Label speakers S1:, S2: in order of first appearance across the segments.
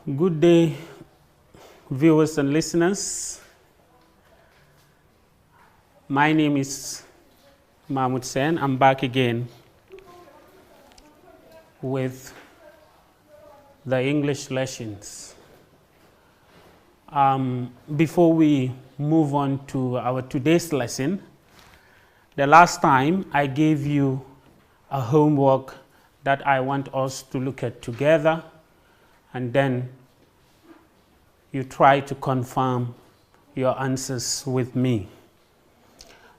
S1: Good day, viewers and listeners. My name is Mahmoud Sen. I'm back again with the English lessons. Before we move on to our today's lesson, the last time I gave you a homework that I want us to look at together, and then you try to confirm your answers with me.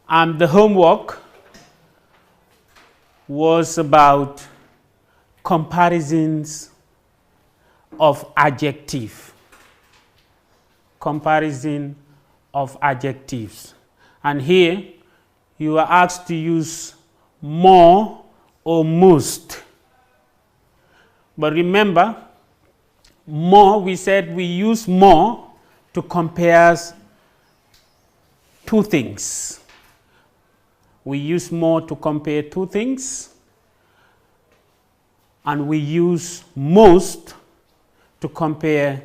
S1: The homework was about comparisons of adjective. Comparison of adjectives. And here you are asked to use more or most. But remember, more, we said we use more to compare two things. We use more to compare two things, and we use most to compare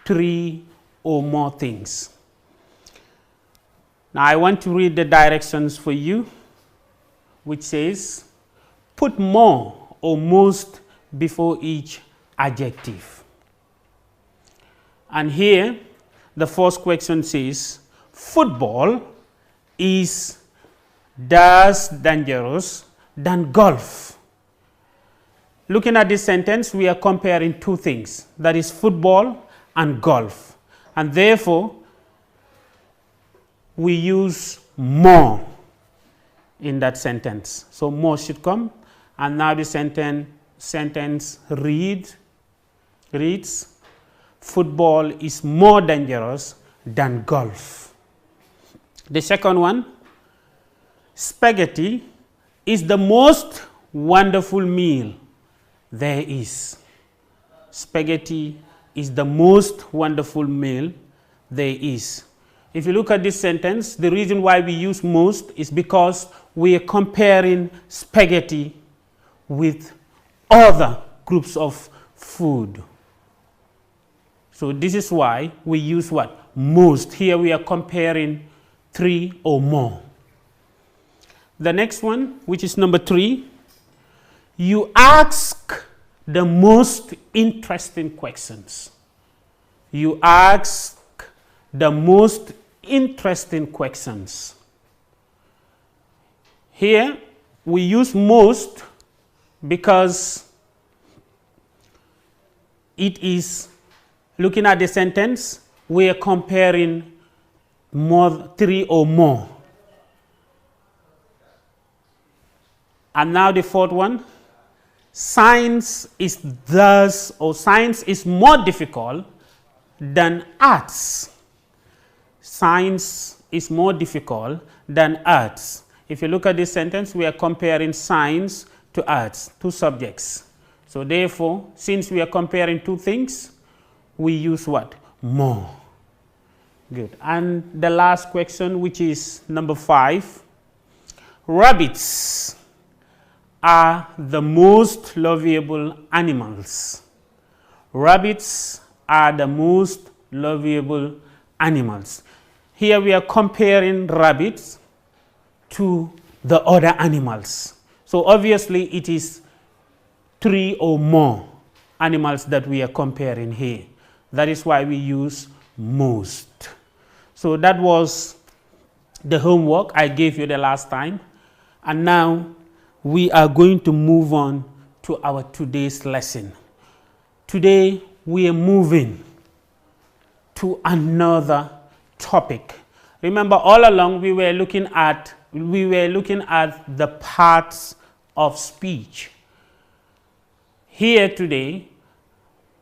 S1: three or more things. Now I want to read the directions for you, which says, put more or most before each adjective. And here, the first question says, football is less dangerous than golf. Looking at this sentence, we are comparing two things, that is football and golf. And therefore, we use more in that sentence. So more should come. And now the sentence reads, football is more dangerous than golf. The second one, spaghetti is the most wonderful meal there is. Spaghetti is the most wonderful meal there is. If you look at this sentence, the reason why we use most is because we are comparing spaghetti with other groups of food. So this is why we use what? Most. Here we are comparing three or more. The next one, which is number 3, you ask the most interesting questions. You ask the most interesting questions. Here we use most because it is, looking at the sentence, we are comparing three or more. And now the fourth one, science is more difficult than arts. Science is more difficult than arts. If you look at this sentence, we are comparing science to arts, two subjects. So therefore, since we are comparing two things, we use what? More. Good. And the last question, which is number 5. Rabbits are the most lovable animals. Rabbits are the most lovable animals. Here we are comparing rabbits to the other animals. So obviously it is 3 or more animals that we are comparing here. That is why we use most. So that was the homework I gave you the last time. And now we are going to move on to our today's lesson. Today we are moving to another topic. Remember, all along we were looking at the parts of speech. Here today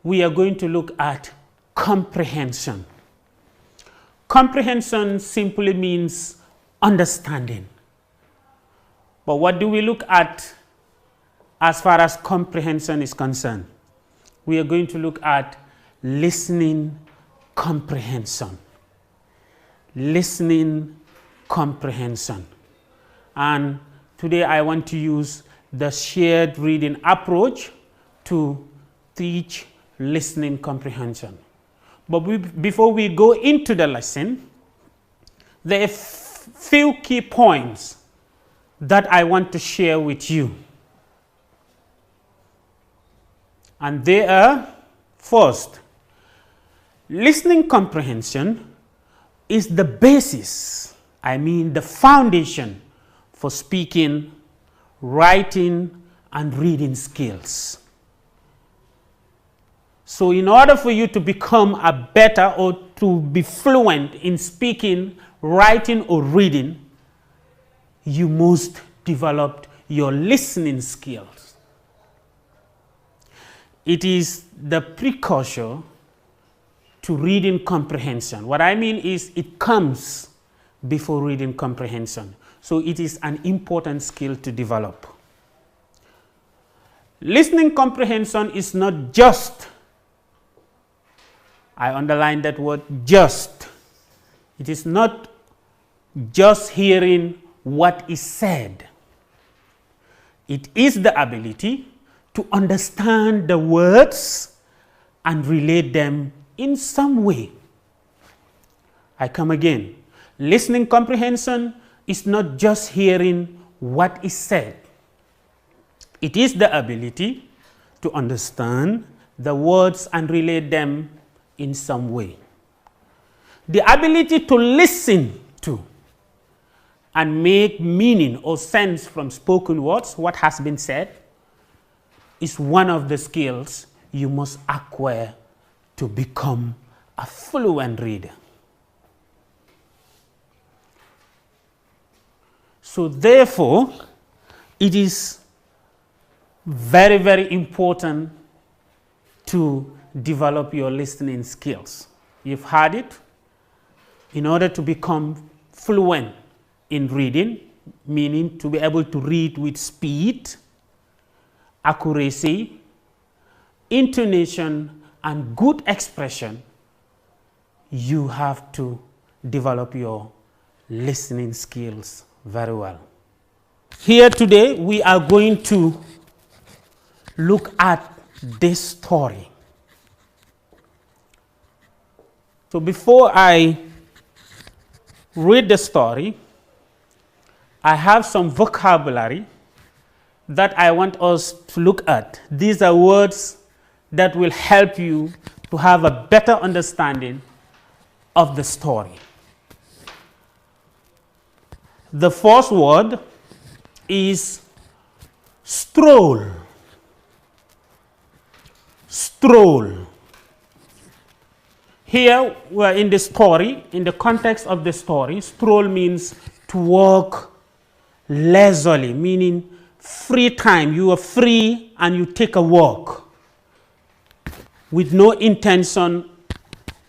S1: we are going to look at comprehension. Comprehension simply means understanding. But what do we look at as far as comprehension is concerned? We are going to look at listening comprehension. Listening comprehension. And today I want to use the shared reading approach to teach listening comprehension. But before we go into the lesson, there are few key points that I want to share with you. And they are, first, listening comprehension is the basis, the foundation for speaking, writing, and reading skills. So in order for you to become a better or to be fluent in speaking, writing, or reading, you must develop your listening skills. It is the precursor to reading comprehension. What I mean is it comes before reading comprehension. So it is an important skill to develop. Listening comprehension is not just, I underline that word, just. It is not just hearing what is said. It is the ability to understand the words and relate them in some way. I come again. Listening comprehension is not just hearing what is said. It is the ability to understand the words and relate them in some way. The ability to listen to and make meaning or sense from spoken words, what has been said, is one of the skills you must acquire to become a fluent reader. So therefore, it is very, very important to develop your listening skills. You've heard it. In order to become fluent in reading, meaning to be able to read with speed, accuracy, intonation, and good expression, you have to develop your listening skills very well. Here today, we are going to look at this story. So before I read the story, I have some vocabulary that I want us to look at. These are words that will help you to have a better understanding of the story. The first word is stroll. Stroll. Here we're in the story, in the context of the story, stroll means to walk leisurely, meaning free time. You are free and you take a walk with no intention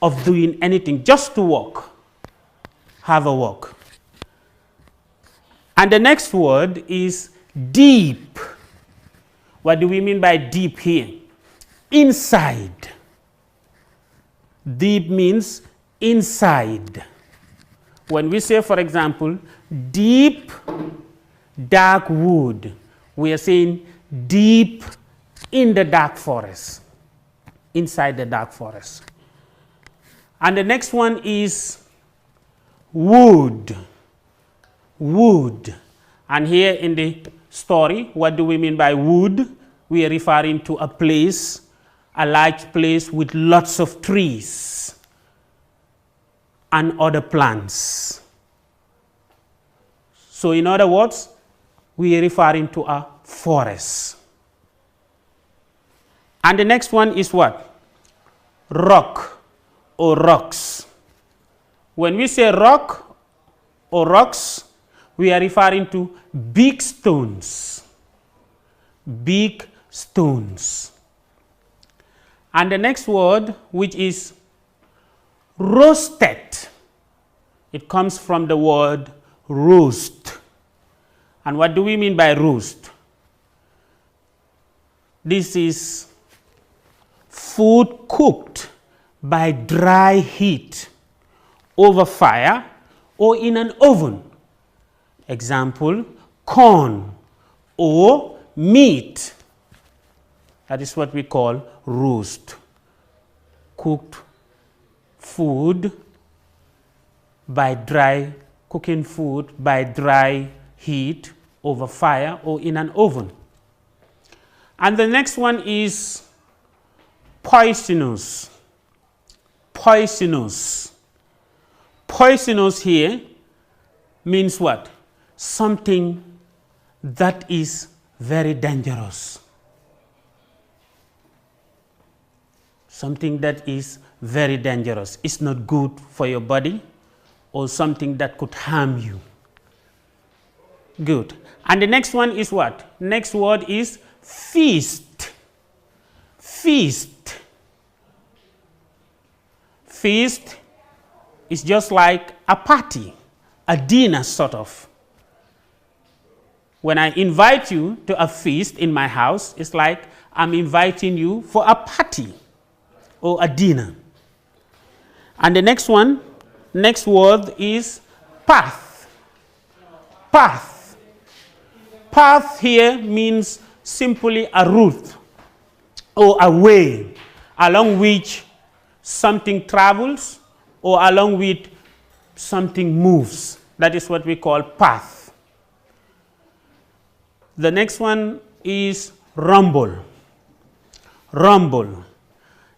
S1: of doing anything, just to walk. Have a walk. And the next word is deep. What do we mean by deep here? Inside. Deep means inside. When we say, for example, deep dark wood, we are saying deep in the dark forest, inside the dark forest. And the next one is wood. Wood. And here in the story, what do we mean by wood? We are referring to a place, a large place with lots of trees and other plants. So in other words, we are referring to a forest. And the next one is what? Rock or rocks. When we say rock or rocks, we are referring to big stones. Big stones. And the next word, which is roasted, it comes from the word roast. And what do we mean by roast? This is food cooked by dry heat over fire or in an oven. Example, corn or meat. That is what we call roast. cooked food by dry, cooking food by dry heat over fire or in an oven. And the next one is poisonous. Poisonous. Poisonous here means what? Something that is very dangerous. Something that is very dangerous. It's not good for your body, or something that could harm you. Good. And the next one is what? Next word is feast. Feast. Feast is just like a party, a dinner sort of. When I invite you to a feast in my house, it's like I'm inviting you for a party or a dinner. And the next one, next word is path. Path. Path here means simply a route or a way along which something travels or along which something moves. That is what we call path. The next one is rumble. Rumble.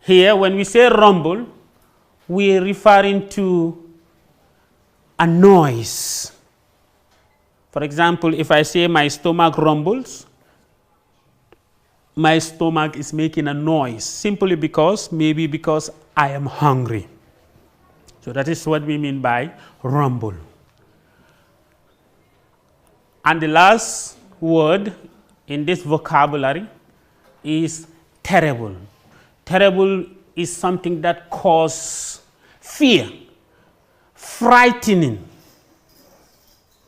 S1: Here, when we say rumble, we are referring to a noise. For example, if I say my stomach rumbles, my stomach is making a noise simply because, maybe because I am hungry. So that is what we mean by rumble. And the last word in this vocabulary is terrible. Terrible is something that causes fear, frightening,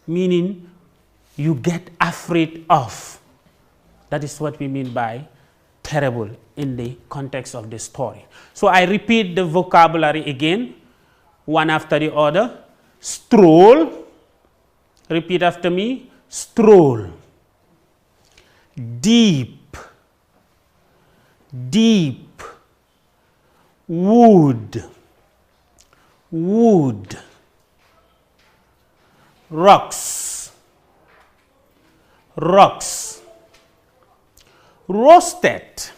S1: meaning you get afraid of. That is what we mean by terrible in the context of the story. So I repeat the vocabulary again, one after the other. Stroll. Repeat after me. Stroll. Deep. Deep. Wood. Wood. Rocks. Rocks. Roasted.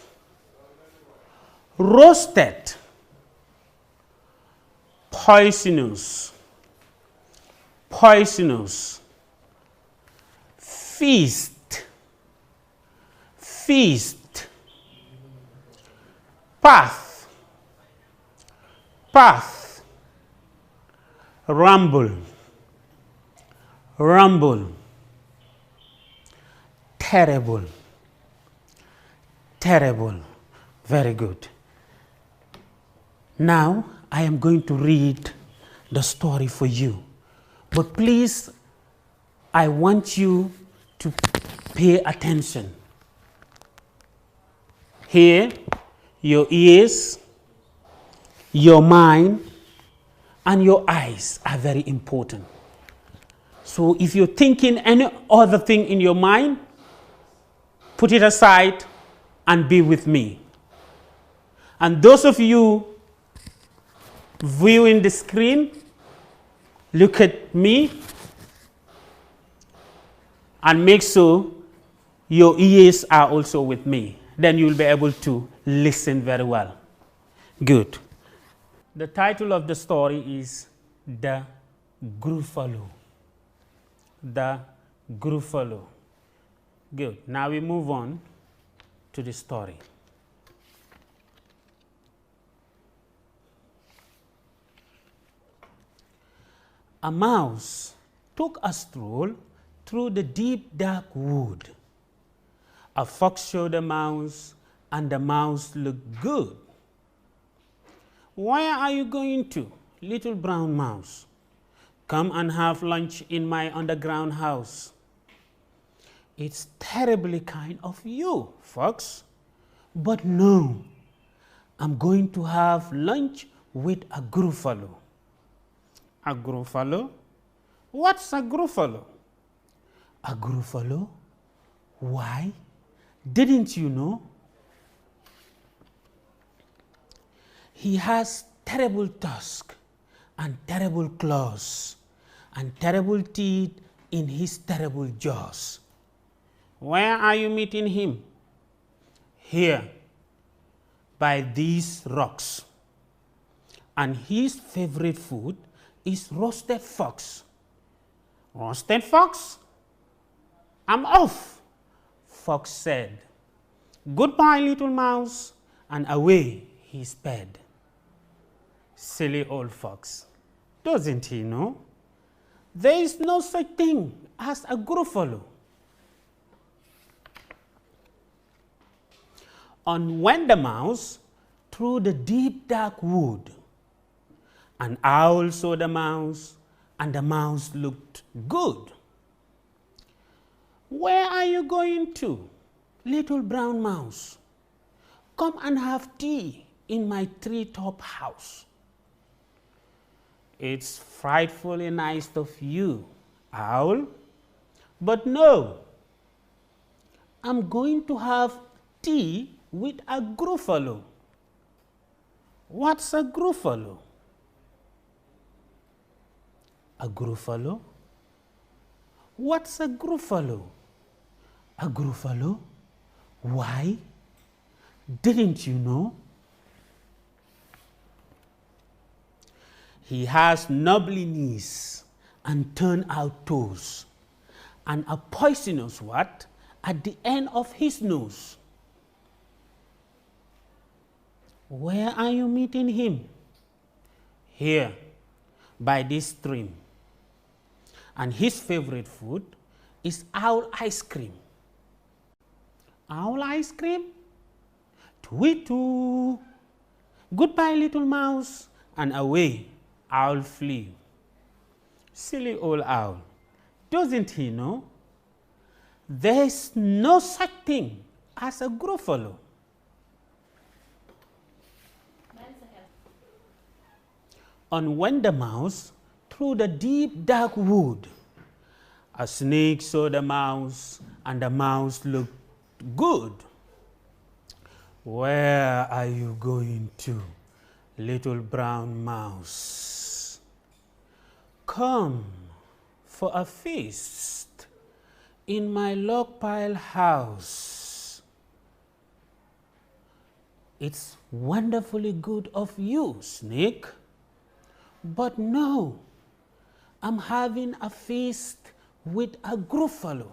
S1: Roasted. Poisonous. Poisonous. Feast. Feast. Path. Path. Rumble. Rumble. Terrible. Terrible. Very good. Now I am going to read the story for you. But please, I want you to pay attention. Here, your ears, your mind, and your eyes are very important. So if you're thinking any other thing in your mind, put it aside and be with me. And those of you viewing the screen, look at me and make sure your ears are also with me. Then you'll be able to listen very well. Good. The title of the story is The Gruffalo. The Gruffalo. Good. Now we move on to the story. A mouse took a stroll through the deep dark wood. A fox showed a mouse, and the mouse looked good. Where are you going to, little brown mouse? Come and have lunch in my underground house. It's terribly kind of you, fox. But no, I'm going to have lunch with a Gruffalo. A Gruffalo? What's a Gruffalo? A Gruffalo? Why? Didn't you know? He has terrible tusks and terrible claws and terrible teeth in his terrible jaws. Where are you meeting him? Here, by these rocks. And his favorite food is roasted fox. Roasted fox? I'm off, Fox said. Goodbye, little mouse, and away he sped. Silly old fox, doesn't he know? There is no such thing as a Gruffalo. On went the mouse through the deep dark wood. An owl saw the mouse, and the mouse looked good. Where are you going to, little brown mouse? Come and have tea in my treetop house. It's frightfully nice of you, owl, but no, I'm going to have tea with a Gruffalo. What's a Gruffalo? A Gruffalo? What's a Gruffalo? A Gruffalo? Why? Didn't you know? He has knobbly knees and turn out toes, and a poisonous what at the end of his nose. Where are you meeting him? Here, by this stream. And his favorite food is owl ice cream. Owl ice cream? Tweet-oo. Goodbye, little mouse, and away owl flew. Silly old owl, doesn't he know? There's no such thing as a Gruffalo. On went the mouse through the deep dark wood. A snake saw the mouse, and the mouse looked good. Where are you going to, little brown mouse? Come for a feast in my log pile house. It's wonderfully good of you, snake. But no, I'm having a feast with a Gruffalo.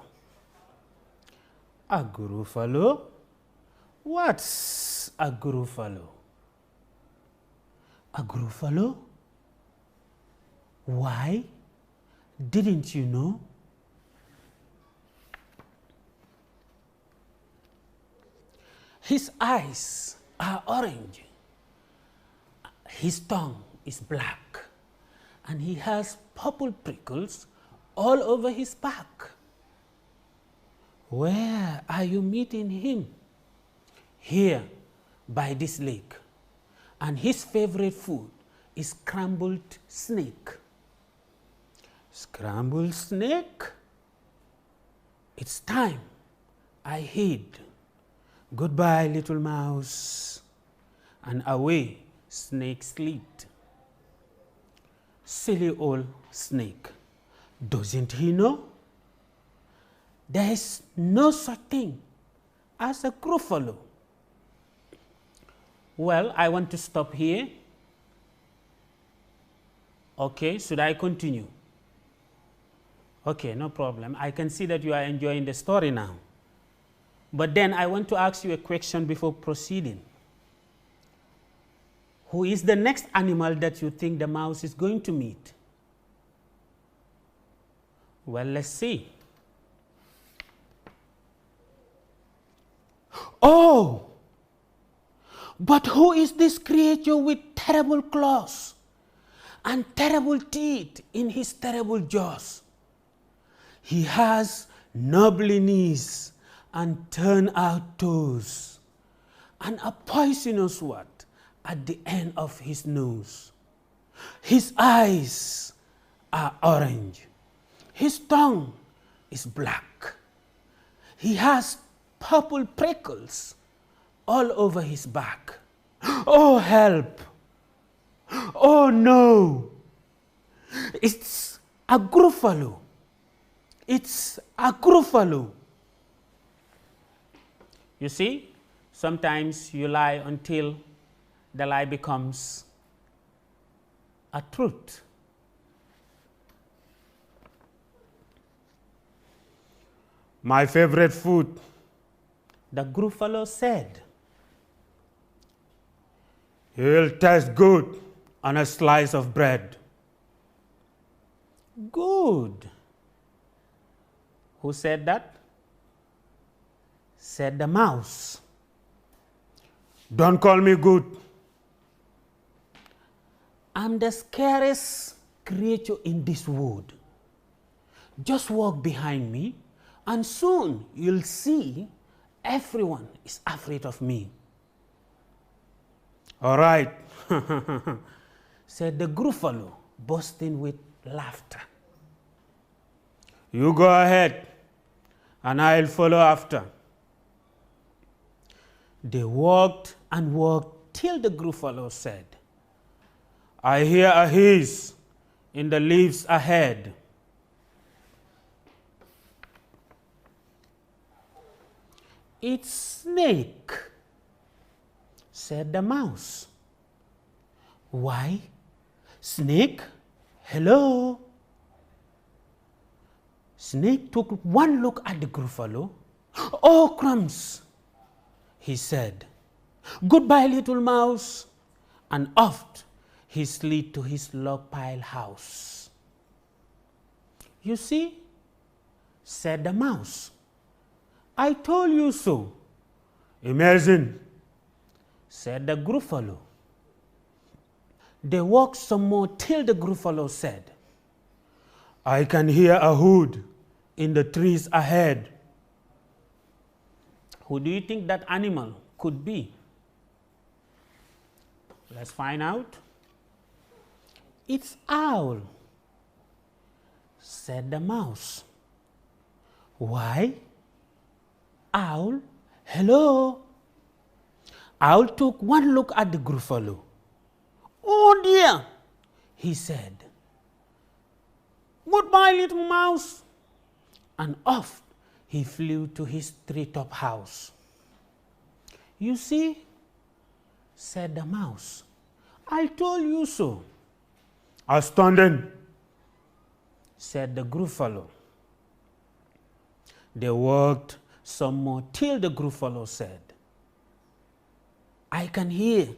S1: A Gruffalo? What's a Gruffalo? A Gruffalo? Why? Didn't you know? His eyes are orange. His tongue is black, and he has purple prickles all over his back. Where are you meeting him? Here, by this lake, and his favorite food is scrambled snake. Scrambled snake? It's time I hid. Goodbye, little mouse, and away snake slid. Silly old snake, doesn't he know? There's no such thing as a Gruffalo. Well, I want to stop here. Okay, should I continue? Okay, no problem. I can see that you are enjoying the story now. But then I want to ask you a question before proceeding. Who is the next animal that you think the mouse is going to meet? Well, let's see. Oh! But who is this creature with terrible claws and terrible teeth in his terrible jaws? He has knobbly knees and turn out toes, and a poisonous what at the end of his nose. His eyes are orange. His tongue is black. He has purple prickles all over his back. Oh, help! Oh no! It's a Gruffalo. It's a Gruffalo. You see, sometimes you lie until the lie becomes a truth. My favorite food, the Gruffalo said. It'll taste good on a slice of bread. Good. Who said that? Said the mouse. Don't call me good. I'm the scariest creature in this wood. Just walk behind me, and soon you'll see everyone is afraid of me. All right, said the Gruffalo, bursting with laughter. You go ahead, and I'll follow after. They walked and walked till the Gruffalo said, I hear a hiss in the leaves ahead. It's snake, said the mouse. Why, snake, hello. Snake took one look at the Gruffalo. Oh, crumbs, he said. Goodbye, little mouse. And off he slid to his log pile house. You see, said the mouse. I told you so. Amazing, said the Gruffalo. They walked some more till the Gruffalo said, I can hear a hood in the trees ahead. Who do you think that animal could be? Let's find out. It's owl, said the mouse. Why? Owl, hello. Owl took one look at the Gruffalo. Oh dear, he said. Goodbye, little mouse. And off he flew to his treetop house. You see, said the mouse, I told you so. Astounding, said the Gruffalo. They walked some more till the Gruffalo said, I can hear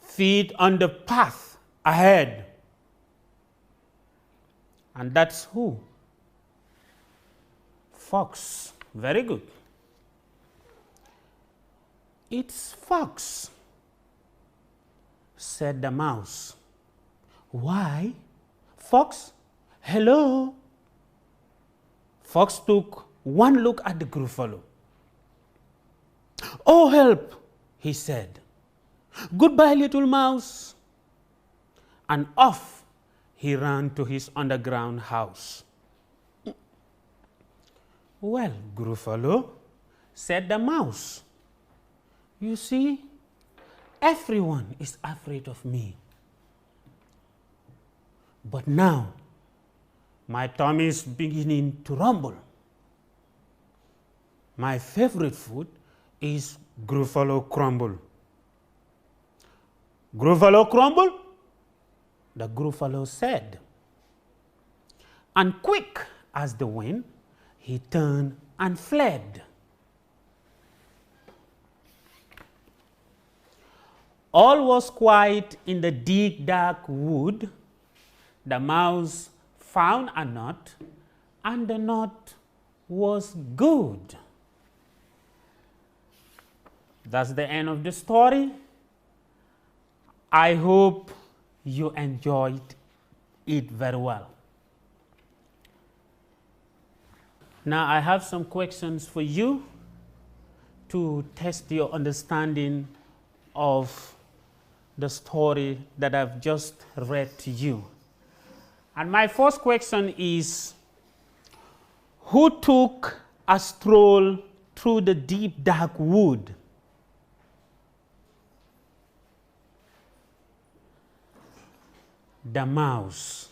S1: feet on the path ahead. And that's who? Fox. Very good. It's fox, said the mouse. Why? Fox, hello. Fox took one look at the Gruffalo. Oh, help, he said. Goodbye, little mouse. And off he ran to his underground house. Well, Gruffalo, said the mouse, you see, everyone is afraid of me. But now, my tummy is beginning to rumble. My favorite food is Gruffalo crumble. Gruffalo crumble? The Gruffalo said. And quick as the wind, he turned and fled. All was quiet in the deep dark wood. The mouse found a nut, and the nut was good. That's the end of the story. I hope you enjoyed it very well. Now I have some questions for you to test your understanding of the story that I've just read to you. And my first question is, who took a stroll through the deep dark wood? The mouse.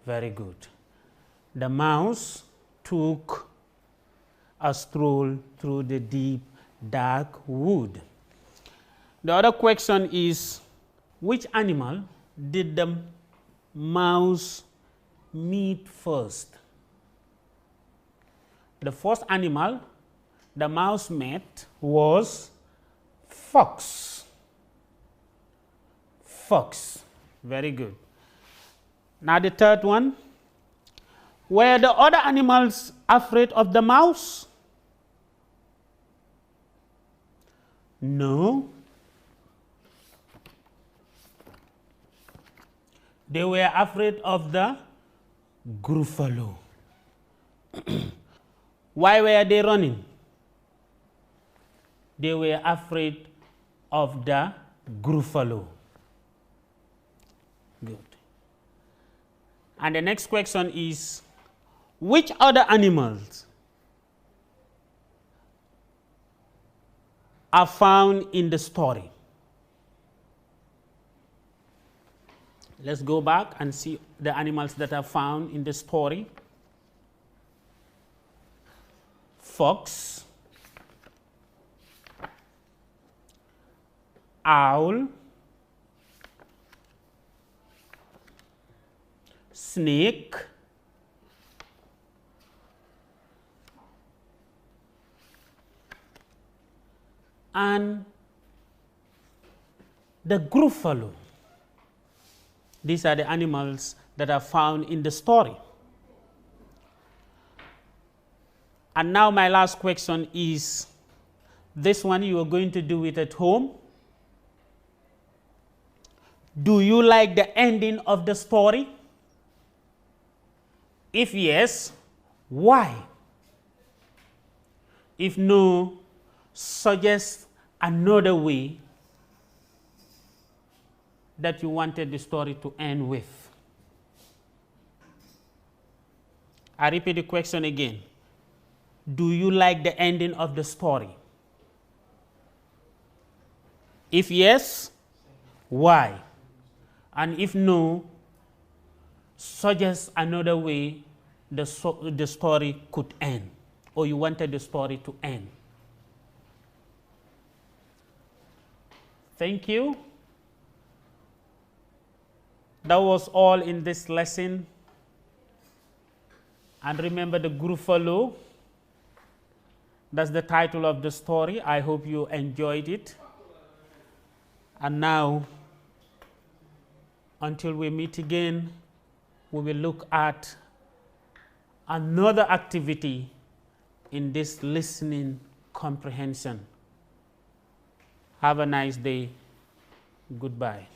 S1: Very good. The mouse took a stroll through the deep, dark wood. The other question is, which animal did the mouse meet first? The first animal the mouse met was fox. Fox. Very good. Now the third one. Were the other animals afraid of the mouse? No. They were afraid of the Gruffalo. Why were they running? They were afraid of the Gruffalo. Good. And the next question is, which other animals are found in the story? Let's go back and see the animals that are found in the story. Fox, owl, snake, and the Gruffalo. These are the animals that are found in the story. And now my last question is, this one you are going to do it at home. Do you like the ending of the story? If yes, why? If no, suggest another way that you wanted the story to end with. I repeat the question again. Do you like the ending of the story? If yes, why? And if no, suggest another way the story could end, or you wanted the story to end. Thank you. That was all in this lesson. And remember the Gruffalo. That's the title of the story. I hope you enjoyed it. And now, until we meet again, we will look at another activity in this listening comprehension. Have a nice day. Goodbye.